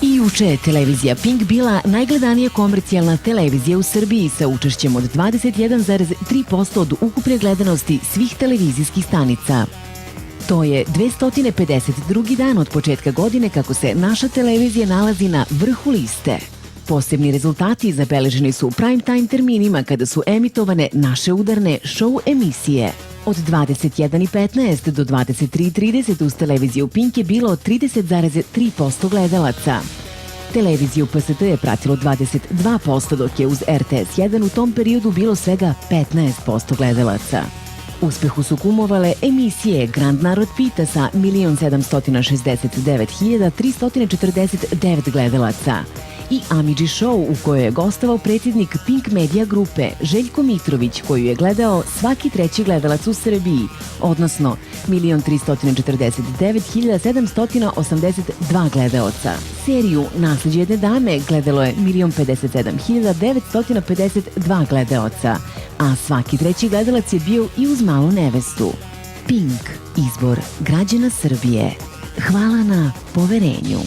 I juče je televizija Pink bila najgledanija komercijalna televizija u Srbiji sa učešćem od 21,3% od ukupne gledanosti svih televizijskih stanica. To je 252. dan od početka godine kako se naša televizija nalazi na vrhu liste. Posebni rezultati zabeleženi su u prime time terminima kada su emitovane naše udarne show emisije. Od 21:15 do 23:30 uz televiziju Pink je bilo 30,3% gledalaca. Televiziju PST je pratilo 22%, dok je uz RTS 1 u tom periodu bilo svega 15% gledalaca. Uspehu su kumovale emisije Grand Narod pita sa 1.769.349 gledalaca i Amidži Show u kojoj je gostovao predsjednik Pink Media grupe Željko Mitrović, koju je gledao svaki treći gledalac u Srbiji, odnosno 1.349.782 gledaoca. Seriju Nasleđe jedne dame gledalo je 1.057.952 gledaoca, a svaki treći gledalac je bio i uz malu nevestu. Pink, izbor građana Srbije. Hvala na poverenju.